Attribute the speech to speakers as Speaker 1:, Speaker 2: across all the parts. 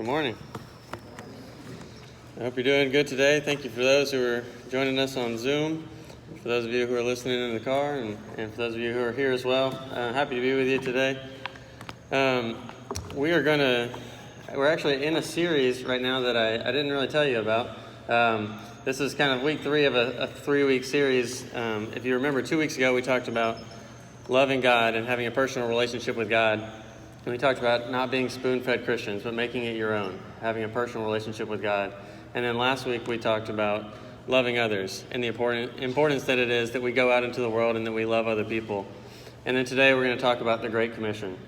Speaker 1: Good morning. I hope you're doing good today. Thank you for those who are joining us on Zoom, for those of you who are listening in the car, and for those of you who are here as well. Happy to be with you today. We're actually in a series right now that I didn't really tell you about. This is kind of week 3 of a 3-week series. If you remember, 2 weeks ago we talked about loving God and having a personal relationship with God. And we talked about not being spoon-fed Christians, but making it your own, having a personal relationship with God. And then last week we talked about loving others and the importance that it is that we go out into the world and that we love other people. And then today we're going to talk about the Great Commission,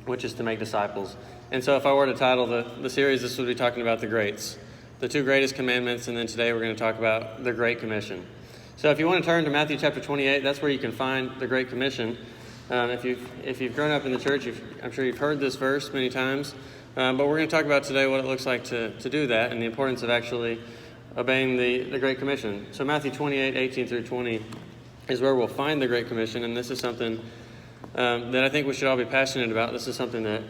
Speaker 1: which is to make disciples. And so if I were to title the series, this would be talking about the greats, the 2 greatest commandments, and then today we're going to talk about the Great Commission. So if you want to turn to Matthew chapter 28, that's where you can find the Great Commission. If you've grown up in the church, I'm sure you've heard this verse many times, but we're going to talk about today what it looks like to do that and the importance of actually obeying the Great Commission. So Matthew 28, 18 through 20 is where we'll find the Great Commission, and this is something that I think we should all be passionate about. This is something that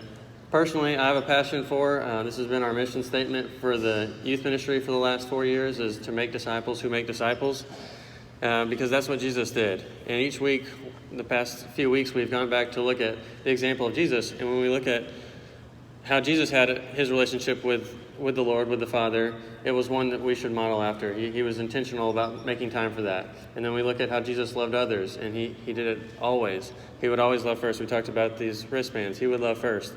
Speaker 1: personally I have a passion for. This has been our mission statement for the youth ministry for the last 4 years, is to make disciples who make disciples, because that's what Jesus did. And each week, the past few weeks, we've gone back to look at the example of Jesus. And when we look at how Jesus had his relationship with the Lord, with the Father, it was one that we should model after. He was intentional about making time for that. And then we look at how Jesus loved others, and he did it always. He would always love first. We talked about these wristbands. He would love first.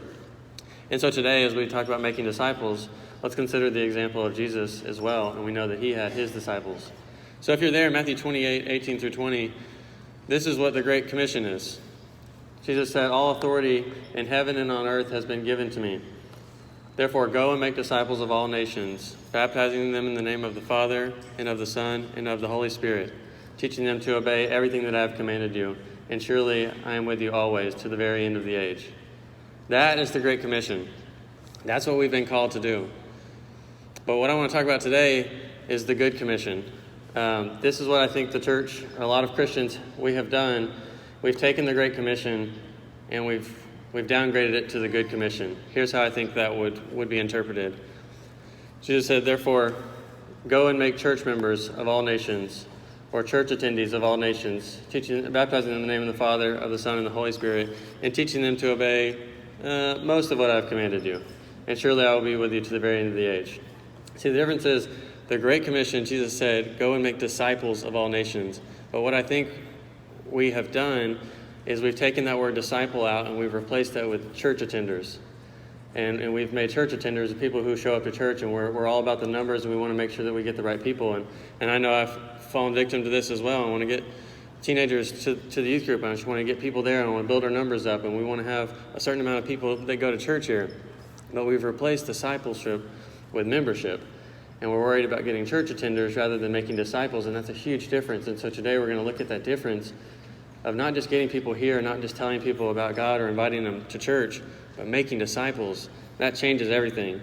Speaker 1: And so today, as we talk about making disciples, let's consider the example of Jesus as well. And we know that he had his disciples. So if you're there, Matthew 28, 18 through 20, this is what the Great Commission is. Jesus said, "All authority in heaven and on earth has been given to me. Therefore, go and make disciples of all nations, baptizing them in the name of the Father and of the Son and of the Holy Spirit, teaching them to obey everything that I have commanded you. And surely I am with you always to the very end of the age." That is the Great Commission. That's what we've been called to do. But what I want to talk about today is the Good Commission. This is what I think the church, a lot of Christians, we have done. We've taken the Great Commission and we've downgraded it to the Good Commission. Here's how I think that would be interpreted. Jesus said, "Therefore, go and make church members of all nations, or church attendees of all nations, baptizing them in the name of the Father, of the Son, and the Holy Spirit, and teaching them to obey most of what I've commanded you. And surely I will be with you to the very end of the age." See, the difference is, the Great Commission, Jesus said, go and make disciples of all nations. But what I think we have done is we've taken that word disciple out and we've replaced that with church attenders. And we've made church attenders the people who show up to church, and we're all about the numbers, and we want to make sure that we get the right people. And I know I've fallen victim to this as well. I want to get teenagers to the youth group. I just want to get people there, and I want to build our numbers up, and we want to have a certain amount of people that go to church here. But we've replaced discipleship with membership. And we're worried about getting church attenders rather than making disciples, and that's a huge difference. And so today we're going to look at that difference of not just getting people here, not just telling people about God or inviting them to church, but making disciples. That changes everything.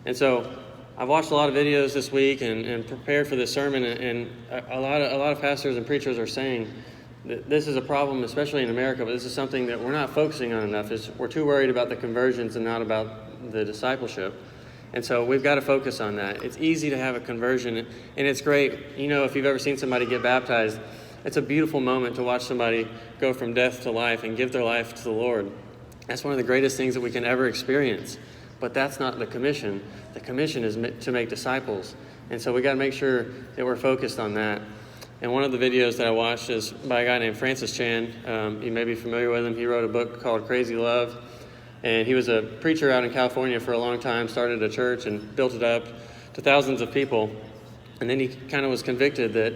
Speaker 1: And so I've watched a lot of videos this week and prepared for this sermon, and a lot of pastors and preachers are saying that this is a problem, especially in America, but this is something that we're not focusing on enough. We're too worried about the conversions and not about the discipleship. And so we've got to focus on that. It's easy to have a conversion, and it's great. You know, if you've ever seen somebody get baptized, it's a beautiful moment to watch somebody go from death to life and give their life to the Lord. That's one of the greatest things that we can ever experience. But that's not the commission. The commission is to make disciples. And so we got to make sure that we're focused on that. And one of the videos that I watched is by a guy named Francis Chan. You may be familiar with him. He wrote a book called Crazy Love. And he was a preacher out in California for a long time, started a church and built it up to thousands of people. And then he kind of was convicted that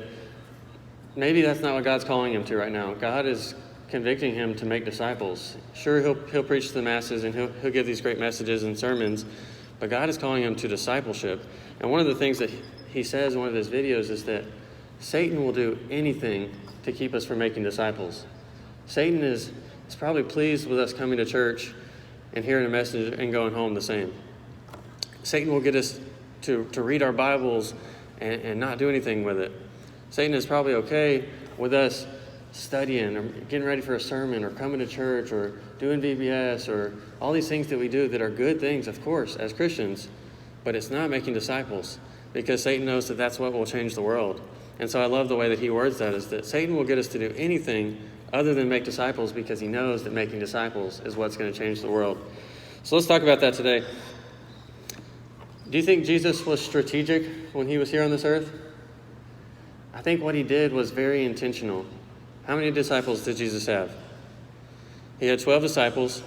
Speaker 1: maybe that's not what God's calling him to right now. God is convicting him to make disciples. Sure, he'll preach to the masses and he'll give these great messages and sermons, but God is calling him to discipleship. And one of the things that he says in one of his videos is that Satan will do anything to keep us from making disciples. Satan is probably pleased with us coming to church and hearing a message and going home the same. Satan will get us to read our Bibles and not do anything with it. Satan is probably okay with us studying or getting ready for a sermon or coming to church or doing VBS or all these things that we do that are good things, of course, as Christians. but it's not making disciples, because Satan knows that that's what will change the world. And so I love the way that he words that, is that Satan will get us to do anything other than make disciples, because he knows that making disciples is what's going to change the world. So let's talk about that today. Do you think Jesus was strategic when he was here on this earth? I think what he did was very intentional. How many disciples did Jesus have? He had 12 disciples,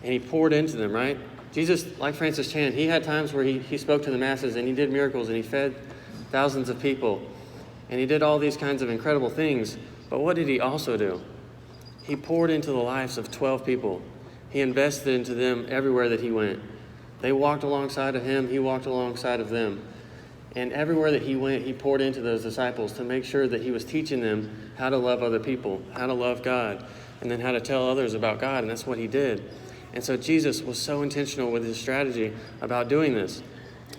Speaker 1: and he poured into them, right? Jesus, like Francis Chan, he had times where he spoke to the masses, and he did miracles, and he fed thousands of people, and he did all these kinds of incredible things. But what did he also do? He poured into the lives of 12 people. He invested into them everywhere that he went. They walked alongside of him. He walked alongside of them. And everywhere that he went, he poured into those disciples to make sure that he was teaching them how to love other people, how to love God, and then how to tell others about God. And that's what he did. And so Jesus was so intentional with his strategy about doing this.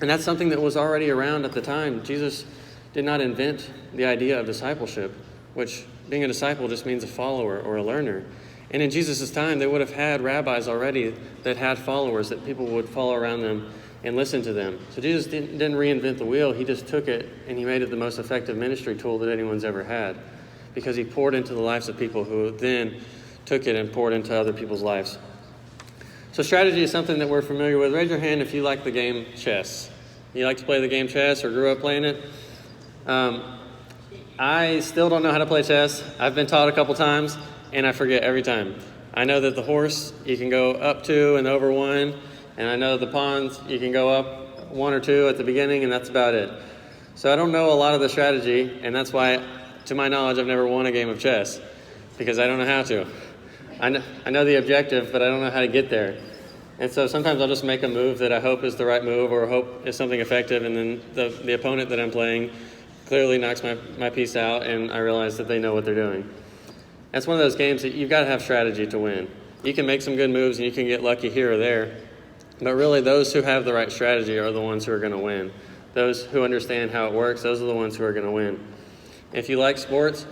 Speaker 1: And that's something that was already around at the time. Jesus did not invent the idea of discipleship, which being a disciple just means a follower or a learner. And in Jesus' time, they would have had rabbis already that had followers, that people would follow around them and listen to them. So Jesus didn't reinvent the wheel. He just took it and he made it the most effective ministry tool that anyone's ever had, because he poured into the lives of people who then took it and poured into other people's lives. So strategy is something that we're familiar with. Raise your hand if you like the game chess. You like to play the game chess or grew up playing it? I still don't know how to play chess. I've been taught a couple times, and I forget every time. I know that the horse, you can go up 2 and over 1, and I know the pawns, you can go up 1 or 2 at the beginning, and that's about it. So I don't know a lot of the strategy, and that's why, to my knowledge, I've never won a game of chess, because I don't know how to. I know the objective, but I don't know how to get there. And so sometimes I'll just make a move that I hope is the right move, or hope is something effective, and then the opponent that I'm playing clearly knocks my piece out, and I realize that they know what they're doing. That's one of those games that you've got to have strategy to win. You can make some good moves, and you can get lucky here or there, but really those who have the right strategy are the ones who are going to win. Those who understand how it works, those are the ones who are going to win. If you like sports,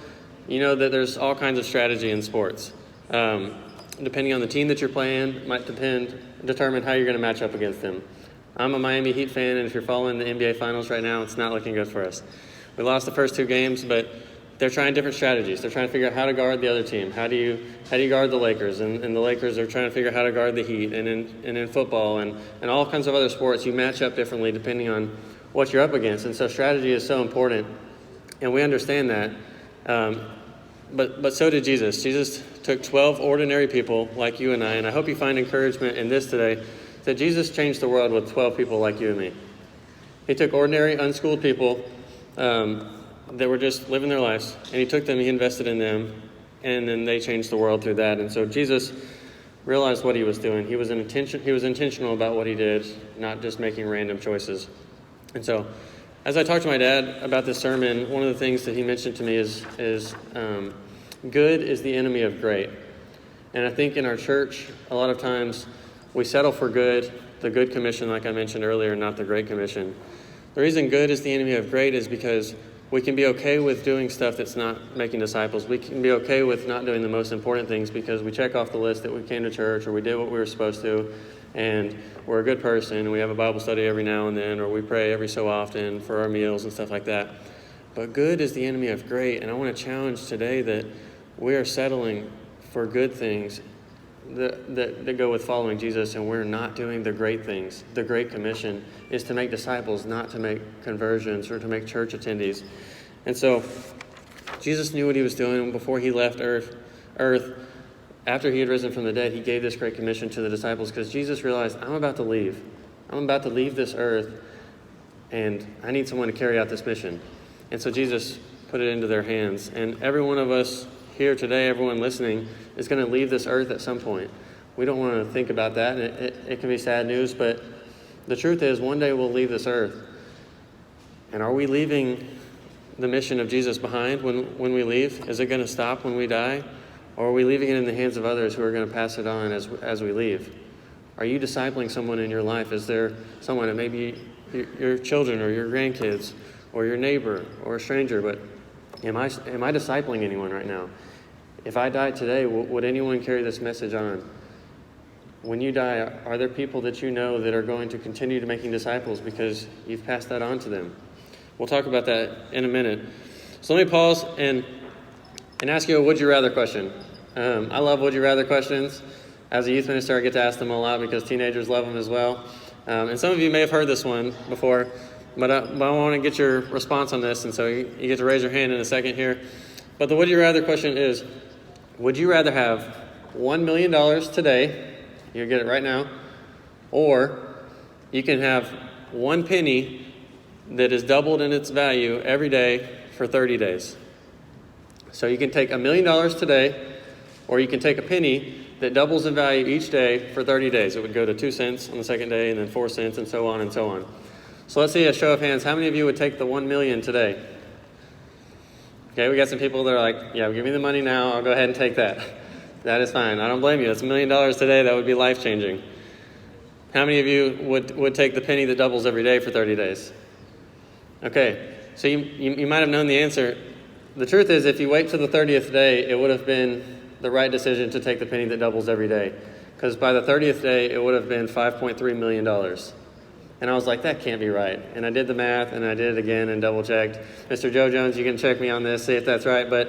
Speaker 1: you know that there's all kinds of strategy in sports. Depending on the team that you're playing, might determine how you're going to match up against them. I'm a Miami Heat fan, and if you're following the NBA Finals right now, it's not looking good for us. We lost the first 2 games, but they're trying different strategies. They're trying to figure out how to guard the other team. How do you guard the Lakers? And the Lakers are trying to figure out how to guard the Heat. And in football and all kinds of other sports, you match up differently depending on what you're up against. And so strategy is so important, and we understand that. But so did Jesus. Jesus took 12 ordinary people like you and I hope you find encouragement in this today, that Jesus changed the world with 12 people like you and me. He took ordinary, unschooled people that were just living their lives, and he took them, he invested in them, and then they changed the world through that. And so Jesus realized what he was doing. He was intentional about what he did, not just making random choices. And so as I talked to my dad about this sermon, one of the things that he mentioned to me is good is the enemy of great. And I think in our church, a lot of times we settle for good, the good commission, like I mentioned earlier, not the great commission. The reason good is the enemy of great is because we can be okay with doing stuff that's not making disciples. We can be okay with not doing the most important things because we check off the list that we came to church, or we did what we were supposed to, and we're a good person, and we have a Bible study every now and then, or we pray every so often for our meals and stuff like that. But good is the enemy of great, and I want to challenge today that we are settling for good things that go with following Jesus, and we're not doing the great things. The Great Commission is to make disciples, not to make conversions or to make church attendees. And so Jesus knew what he was doing before he left earth. After he had risen from the dead, he gave this Great Commission to the disciples because Jesus realized, I'm about to leave. I'm about to leave this earth, and I need someone to carry out this mission. And so Jesus put it into their hands. And every one of us here today, everyone listening, is going to leave this earth at some point. We don't want to think about that, and it can be sad news, but the truth is one day we'll leave this earth. And are we leaving the mission of Jesus behind when we leave? Is it going to stop when we die? Or are we leaving it in the hands of others who are going to pass it on as we leave? Are you discipling someone in your life? Is there someone, it may be your children or your grandkids or your neighbor or a stranger, but am I discipling anyone right now? If I died today, would anyone carry this message on? when you die, are there people that you know that are going to continue to making disciples because you've passed that on to them? We'll talk about that in a minute. So let me pause and ask you a would you rather question. I love would you rather questions. As a youth minister, I get to ask them a lot because teenagers love them as well. And some of you may have heard this one before, but I want to get your response on this, and so you get to raise your hand in a second here. But the would you rather question is, would you rather have $1 million today, you get it right now, or you can have 1 penny that is doubled in its value every day for 30 days. So you can take $1 million today, or you can take a penny that doubles in value each day for 30 days. It would go to 2 cents on the second day, and then 4 cents, and so on and so on. So let's see a show of hands. How many of you would take the 1 million today? Okay, we got some people that are like, yeah, give me the money now. I'll go ahead and take that. That is fine. I don't blame you. That's $1 million today. That would be life-changing. How many of you would take the penny that doubles every day for 30 days? Okay, so you might have known the answer. The truth is, if you wait till the 30th day, it would have been the right decision to take the penny that doubles every day. Because by the 30th day, it would have been $5.3 million. And I was like, that can't be right. And I did the math, and I did it again and double-checked. Mr. Joe Jones, you can check me on this, see if that's right. But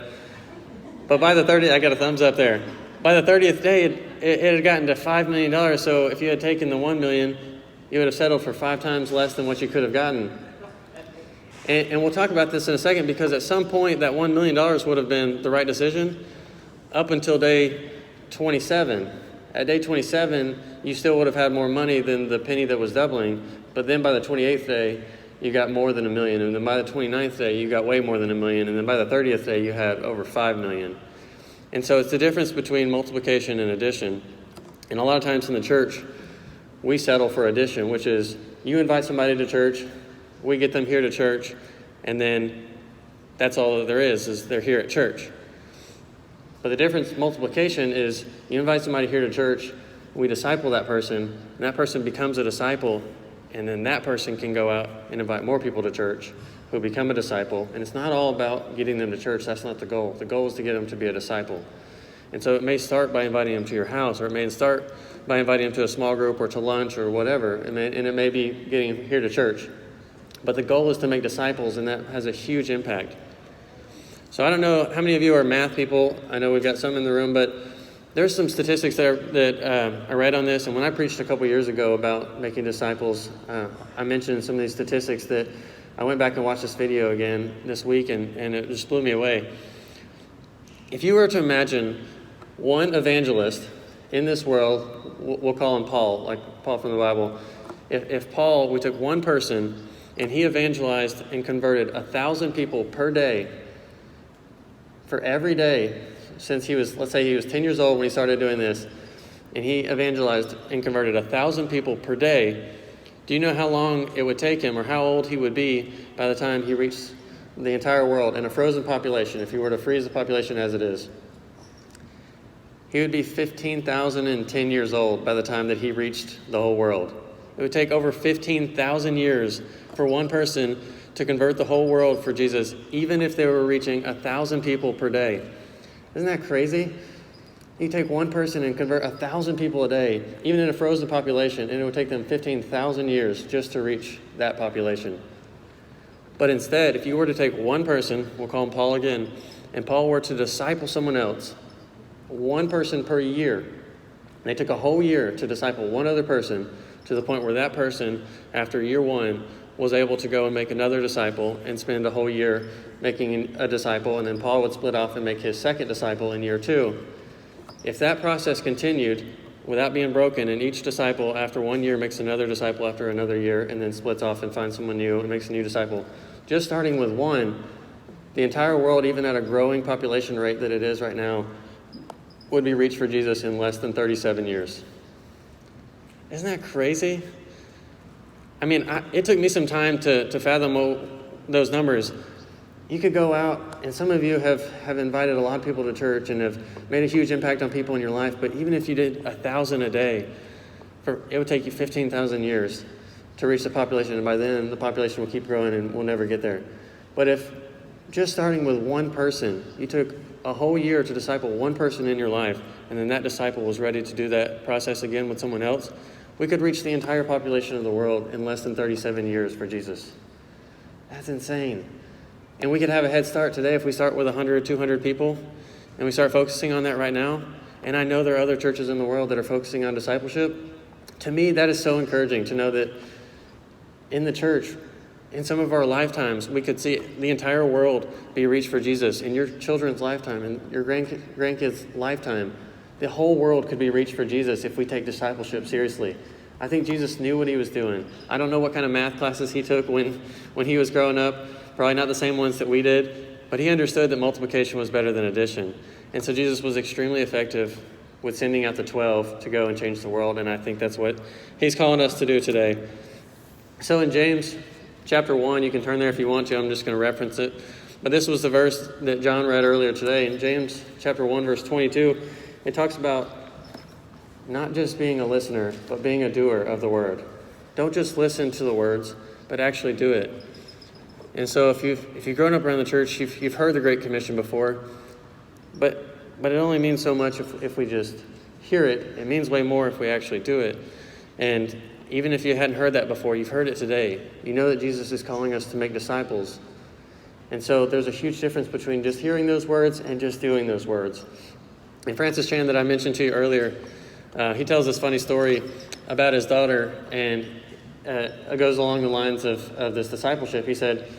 Speaker 1: by the 30th, I got a thumbs up there. By the 30th day, it had gotten to $5 million. So if you had taken the $1 million, you would have settled for 5 times less than what you could have gotten. And we'll talk about this in a second, because at some point, that $1 million would have been the right decision up until day 27. At day 27, you still would have had more money than the penny that was doubling, but then by the 28th day, you got more than $1 million, and then by the 29th day, you got way more than $1 million, and then by the 30th day, you had over $5 million. And so it's the difference between multiplication and addition. And a lot of times in the church, we settle for addition, which is you invite somebody to church, we get them here to church, and then that's all that there is they're here at church. But the difference, multiplication, is you invite somebody here to church, we disciple that person, and that person becomes a disciple, and then that person can go out and invite more people to church who become a disciple. And it's not all about getting them to church. That's not the goal. The goal is to get them to be a disciple. And so it may start by inviting them to your house, or it may start by inviting them to a small group or to lunch or whatever, and it may be getting them here to church. But the goal is to make disciples, and that has a huge impact. So I don't know how many of you are math people. I know we've got some in the room, but there's some statistics that I read on this. And when I preached a couple years ago about making disciples, I mentioned some of these statistics that I went back and watched this video again this week, and it just blew me away. If you were to imagine one evangelist in this world, we'll call him Paul, like Paul from the Bible. If Paul, we took one person and he evangelized and converted 1,000 people per day, for every day since let's say he was 10 years old when he started doing this, and he evangelized and converted 1,000 people per day, do you know how long it would take him, or how old he would be by the time he reached the entire world in a frozen population? If you were to freeze the population as it is, he would be 15,010 years old by the time that he reached the whole world. It would take over 15,000 years for one person to convert the whole world for Jesus, even if they were reaching 1,000 people per day. Isn't that crazy? You take one person and convert 1,000 people a day, even in a frozen population, and it would take them 15,000 years just to reach that population. But instead, if you were to take one person, we'll call him Paul again, and Paul were to disciple someone else, one person per year, and they took a whole year to disciple one other person, to the point where that person, after year 1, was able to go and make another disciple and spend a whole year making a disciple, and then Paul would split off and make his second disciple in year 2. If that process continued without being broken, and each disciple after 1 year makes another disciple after another year, and then splits off and finds someone new and makes a new disciple, just starting with one, the entire world, even at a growing population rate that it is right now, would be reached for Jesus in less than 37 years. Isn't that crazy? I mean, it took me some time to fathom those numbers. You could go out, and some of you have invited a lot of people to church and have made a huge impact on people in your life, but even if you did 1,000 a day, it would take you 15,000 years to reach the population, and by then the population will keep growing and we'll never get there. But if just starting with one person. You took a whole year to disciple one person in your life, and then that disciple was ready to do that process again with someone else. We could reach the entire population of the world in less than 37 years for Jesus. That's insane. And we could have a head start today if we start with 100 or 200 people, and we start focusing on that right now. And I know there are other churches in the world that are focusing on discipleship. To me, that is so encouraging to know that in the church, in some of our lifetimes, we could see the entire world be reached for Jesus. In your children's lifetime, in your grandkids' lifetime, the whole world could be reached for Jesus if we take discipleship seriously. I think Jesus knew what he was doing. I don't know what kind of math classes he took when he was growing up. Probably not the same ones that we did. But he understood that multiplication was better than addition. And so Jesus was extremely effective with sending out the 12 to go and change the world. And I think that's what he's calling us to do today. So in James chapter 1, you can turn there if you want to. I'm just going to reference it. But this was the verse that John read earlier today. In James chapter 1, verse 22, it talks about not just being a listener, but being a doer of the word. Don't just listen to the words, but actually do it. And so if you've grown up around the church, you've heard the Great Commission before, but it only means so much if we just hear it. It means way more if we actually do it. And even if you hadn't heard that before, you've heard it today. You know that Jesus is calling us to make disciples. And so there's a huge difference between just hearing those words and just doing those words. And Francis Chan, that I mentioned to you earlier, he tells this funny story about his daughter, and it goes along the lines of this discipleship. He said,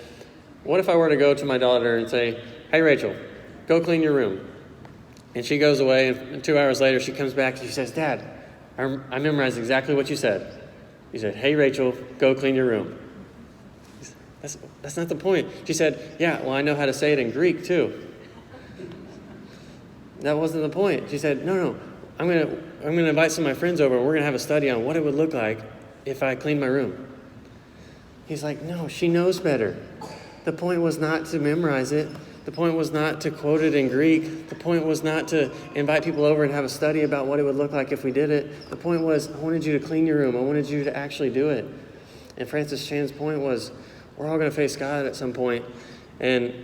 Speaker 1: what if I were to go to my daughter and say, hey, Rachel, go clean your room. And she goes away, and 2 hours later she comes back and she says, Dad, I memorized exactly what you said. You said, hey, Rachel, go clean your room. That's not the point. She said, yeah, well, I know how to say it in Greek too. That wasn't the point. She said, no, I'm gonna invite some of my friends over, and we're gonna have a study on what it would look like if I cleaned my room. He's like, no, she knows better. The point was not to memorize it. The point was not to quote it in Greek. The point was not to invite people over and have a study about what it would look like if we did it. The point was, I wanted you to clean your room. I wanted you to actually do it. And Francis Chan's point was, we're all going to face God at some point. And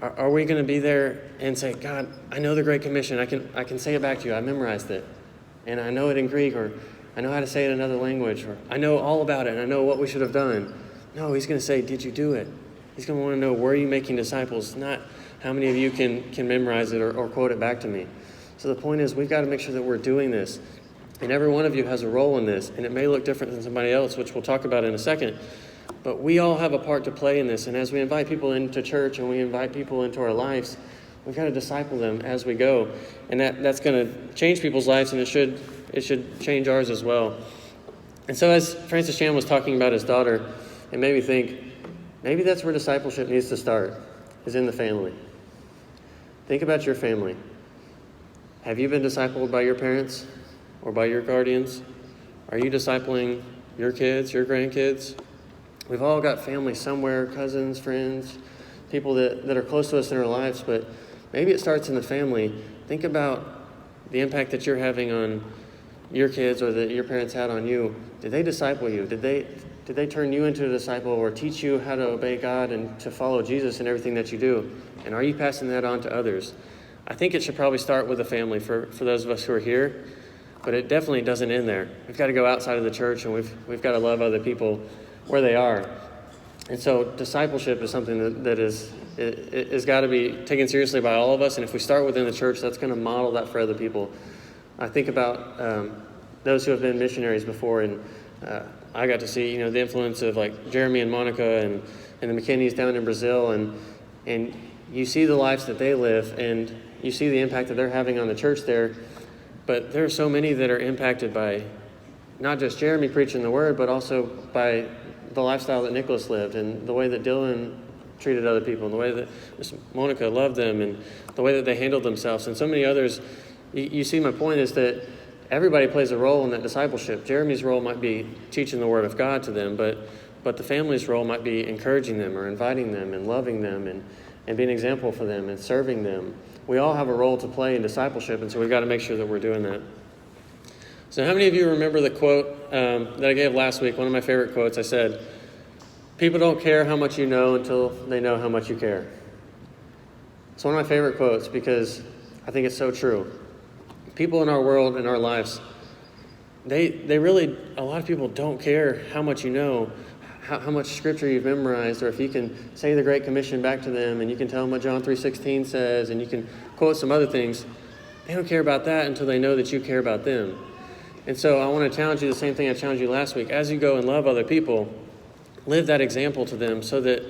Speaker 1: are we going to be there and say, God, I know the Great Commission. I can say it back to you. I memorized it. And I know it in Greek, or I know how to say it in another language, or I know all about it, and I know what we should have done. No, he's going to say, did you do it? He's going to want to know, where are you making disciples? Not how many of you can memorize it or quote it back to me. So the point is, we've got to make sure that we're doing this. And every one of you has a role in this. And it may look different than somebody else, which we'll talk about in a second. But we all have a part to play in this. And as we invite people into church and we invite people into our lives, we've got to disciple them as we go. And that's going to change people's lives, and it should change ours as well. And so as Francis Chan was talking about his daughter, it made me think, maybe that's where discipleship needs to start, is in the family. Think about your family. Have you been discipled by your parents or by your guardians? Are you discipling your kids, your grandkids? We've all got family somewhere, cousins, friends, people that are close to us in our lives, but maybe it starts in the family. Think about the impact that you're having on your kids, or that your parents had on you. Did they disciple you? Did they turn you into a disciple, or teach you how to obey God and to follow Jesus in everything that you do? And are you passing that on to others? I think it should probably start with the family for those of us who are here, but it definitely doesn't end there. We've got to go outside of the church, and we've got to love other people where they are. And so discipleship is something that is got to be taken seriously by all of us. And if we start within the church, that's going to model that for other people. I think about those who have been missionaries before, and I got to see, the influence of like Jeremy and Monica and the McKinneys down in Brazil, and you see the lives that they live, and you see the impact that they're having on the church there. But there are so many that are impacted by not just Jeremy preaching the word, but also by the lifestyle that Nicholas lived, and the way that Dylan treated other people, and the way that Miss Monica loved them, and the way that they handled themselves, and so many others. You see, my point is that everybody plays a role in that discipleship. Jeremy's role might be teaching the word of God to them, but the family's role might be encouraging them, or inviting them, and loving them, and being an example for them, and serving them. We all have a role to play in discipleship, and so we've got to make sure that we're doing that. So how many of you remember the quote that I gave last week? One of my favorite quotes. I said, people don't care how much you know until they know how much you care. It's one of my favorite quotes because I think it's so true. People in our world, in our lives, they really, a lot of people don't care how much you know, how much scripture you've memorized, or if you can say the Great Commission back to them and you can tell them what John 3:16 says and you can quote some other things. They don't care about that until they know that you care about them. And so I want to challenge you the same thing I challenged you last week. As you go and love other people, live that example to them so that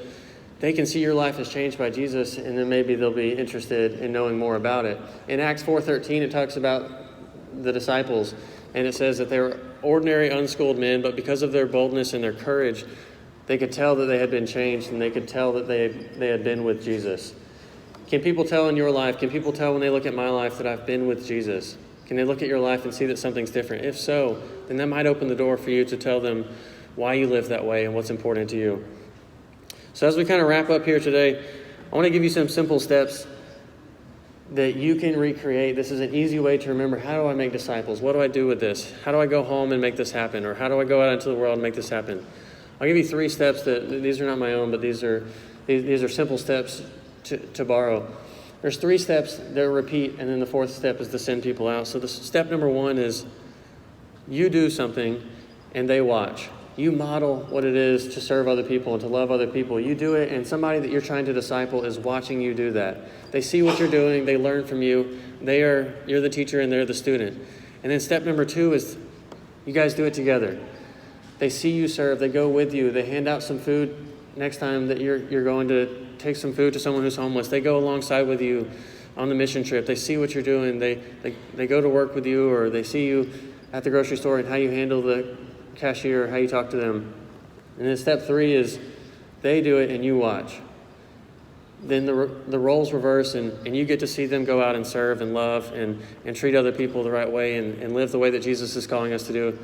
Speaker 1: they can see your life has changed by Jesus, and then maybe they'll be interested in knowing more about it. In Acts 4:13, it talks about the disciples, and it says that they were ordinary, unschooled men, but because of their boldness and their courage, they could tell that they had been changed, and they could tell that they had been with Jesus. Can people tell in your life, can people tell when they look at my life that I've been with Jesus? Can they look at your life and see that something's different? If so, then that might open the door for you to tell them why you live that way and what's important to you. So as we kind of wrap up here today, I want to give you some simple steps that you can recreate. This is an easy way to remember, how do I make disciples? What do I do with this? How do I go home and make this happen? Or how do I go out into the world and make this happen? I'll give you 3 steps that these are not my own, but these are simple steps to borrow. There's 3 steps that repeat, and then the 4th step is to send people out. So the step number 1 is you do something and they watch. You model what it is to serve other people and to love other people. You do it, and somebody that you're trying to disciple is watching you do that. They see what you're doing. They learn from you. You're the teacher and they're the student. And then step number 2 is you guys do it together. They see you serve. They go with you. They hand out some food next time that you're going to take some food to someone who's homeless. They go alongside with you on the mission trip. They see what you're doing. They go to work with you, or they see you at the grocery store and how you handle the cashier, how you talk to them. And then step 3 is they do it and you watch. Then the roles reverse, and you get to see them go out and serve and love and treat other people the right way and live the way that Jesus is calling us to do.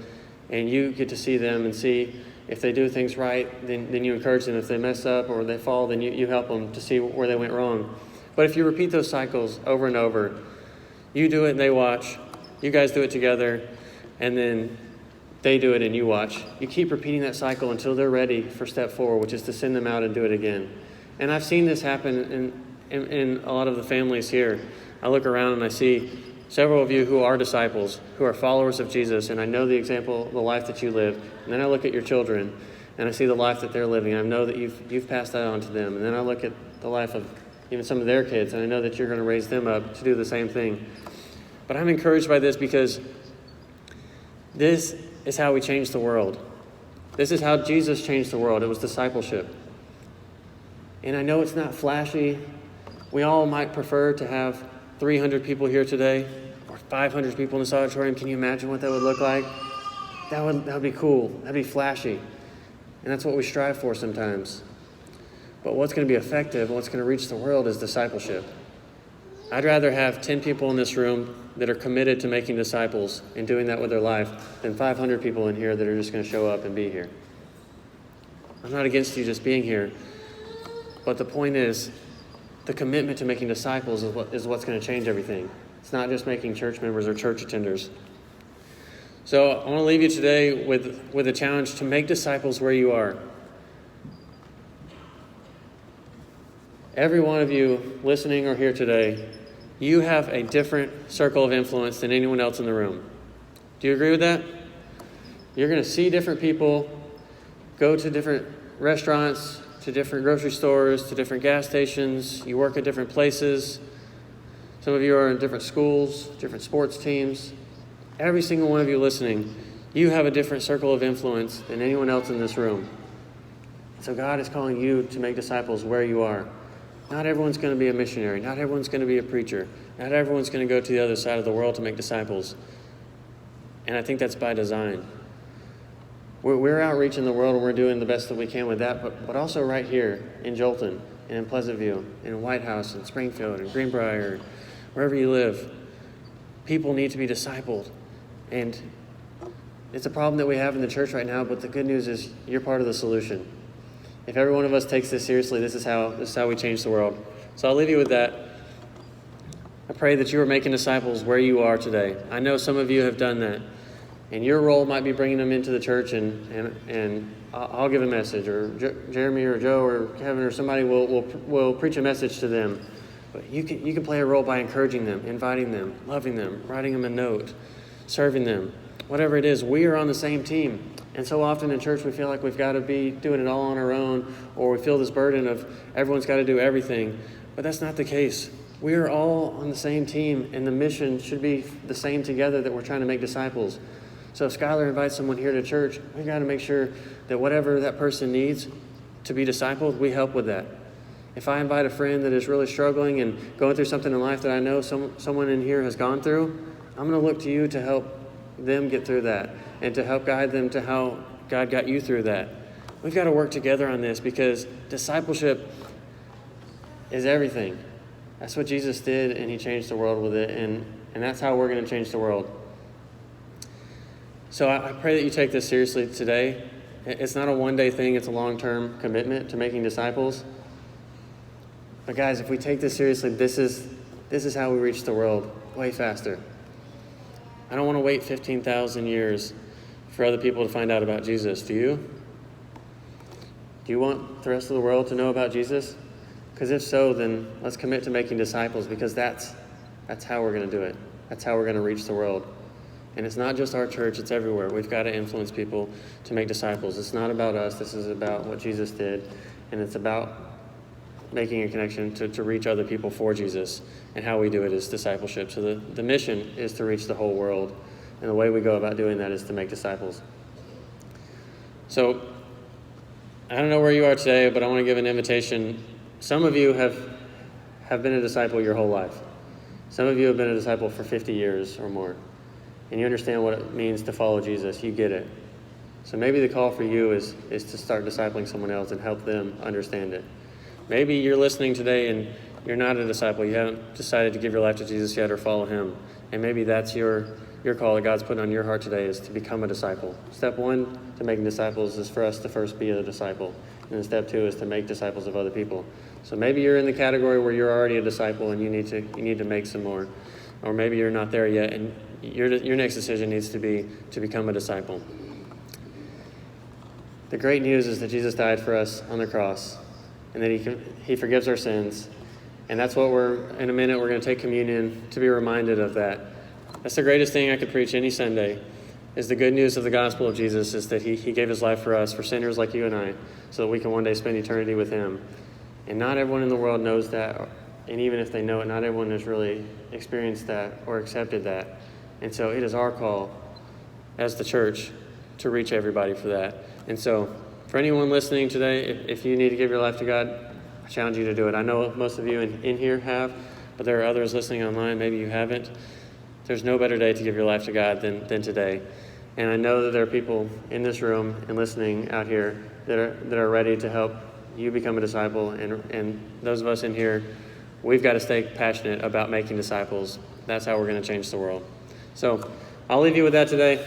Speaker 1: And you get to see them and see if they do things right, then you encourage them. If they mess up or they fall, then you help them to see where they went wrong. But if you repeat those cycles over and over, you do it and they watch, you guys do it together, and then they do it and you watch. You keep repeating that cycle until they're ready for step 4, which is to send them out and do it again. And I've seen this happen in a lot of the families here. I look around and I see several of you who are disciples, who are followers of Jesus, and I know the example, the life that you live. And then I look at your children and I see the life that they're living. I know that you've passed that on to them. And then I look at the life of even some of their kids, and I know that you're going to raise them up to do the same thing. But I'm encouraged by this because this is how we change the world. This is how Jesus changed the world. It was discipleship. And I know it's not flashy. We all might prefer to have 300 people here today or 500 people in this auditorium. Can you imagine what that would look like? That would be cool. That'd be flashy. And that's what we strive for sometimes. But what's going to be effective and what's going to reach the world is discipleship. I'd rather have 10 people in this room that are committed to making disciples and doing that with their life than 500 people in here that are just going to show up and be here. I'm not against you just being here, but the point is the commitment to making disciples is what's going to change everything. It's not just making church members or church attenders. So I want to leave you today with a challenge to make disciples where you are. Every one of you listening or here today, you have a different circle of influence than anyone else in the room. Do you agree with that? You're going to see different people, go to different restaurants, to different grocery stores, to different gas stations. You work at different places. Some of you are in different schools, different sports teams. Every single one of you listening, you have a different circle of influence than anyone else in this room. So God is calling you to make disciples where you are. Not everyone's going to be a missionary. Not everyone's going to be a preacher. Not everyone's going to go to the other side of the world to make disciples. And I think that's by design. We're outreach in the world, and we're doing the best that we can with that, but also right here in Jolton and in Pleasant View and in White House and Springfield and Greenbrier, wherever you live, people need to be discipled. And it's a problem that we have in the church right now, but the good news is you're part of the solution. If every one of us takes this seriously, this is how we change the world. So I'll leave you with that. I pray that you are making disciples where you are today. I know some of you have done that. And your role might be bringing them into the church, and I'll give a message, or Jeremy or Joe or Kevin or somebody will preach a message to them But you can play a role by encouraging them, inviting them, loving them, writing them a note, serving them. Whatever it is, we are on the same team. And so often in church we feel like we've got to be doing it all on our own, or we feel this burden of everyone's got to do everything. But that's not the case. We are all on the same team, and the mission should be the same together, that we're trying to make disciples. So if Skylar invites someone here to church, we've got to make sure that whatever that person needs to be discipled, we help with that. If I invite a friend that is really struggling and going through something in life that I know someone in here has gone through, I'm going to look to you to help them get through that and to help guide them to how God got you through that. We've got to work together on this, because discipleship is everything. That's what Jesus did, and he changed the world with it, and that's how we're going to change the world. So I pray that you take this seriously today. It's not a one-day thing. It's a long-term commitment to making disciples. But guys, if we take this seriously, this is how we reach the world way faster. I don't want to wait 15,000 years for other people to find out about Jesus. Do you? Do you want the rest of the world to know about Jesus? Because if so, then let's commit to making disciples, because that's how we're going to do it. That's how we're going to reach the world. And it's not just our church, it's everywhere. We've got to influence people to make disciples. It's not about us. This is about what Jesus did. And it's about making a connection to reach other people for Jesus. And how we do it is discipleship. So the mission is to reach the whole world. And the way we go about doing that is to make disciples. So I don't know where you are today, but I want to give an invitation. Some of you have been a disciple your whole life. Some of you have been a disciple for 50 years or more. And you understand what it means to follow Jesus. You get it. So maybe the call for you is to start discipling someone else and help them understand it. Maybe you're listening today and you're not a disciple. You haven't decided to give your life to Jesus yet or follow him. And maybe that's your call that God's put on your heart today, is to become a disciple. Step one to making disciples is for us to first be a disciple. And then step two is to make disciples of other people. So maybe you're in the category where you're already a disciple and you need to make some more. Or maybe you're not there yet, and your next decision needs to be to become a disciple. The great news is that Jesus died for us on the cross, and that he forgives our sins. And that's what in a minute, we're going to take communion to be reminded of that. That's the greatest thing I could preach any Sunday, is the good news of the gospel of Jesus, is that he gave his life for us, for sinners like you and I, so that we can one day spend eternity with him. And not everyone in the world knows that, and even if they know it, not everyone has really experienced that or accepted that. And so it is our call as the church to reach everybody for that. And so for anyone listening today, if you need to give your life to God, I challenge you to do it. I know most of you in here have, but there are others listening online, maybe you haven't. There's no better day to give your life to God than today. And I know that there are people in this room and listening out here that are ready to help you become a disciple. And those of us in here, we've got to stay passionate about making disciples. That's how we're going to change the world. So I'll leave you with that today.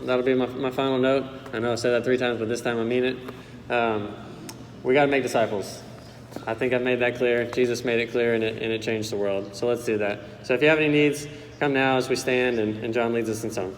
Speaker 1: That'll be my final note. I know I said that 3 times, but this time I mean it. We got to make disciples. I think I've made that clear. Jesus made it clear, and it changed the world. So let's do that. So if you have any needs, come now as we stand, and John leads us in song.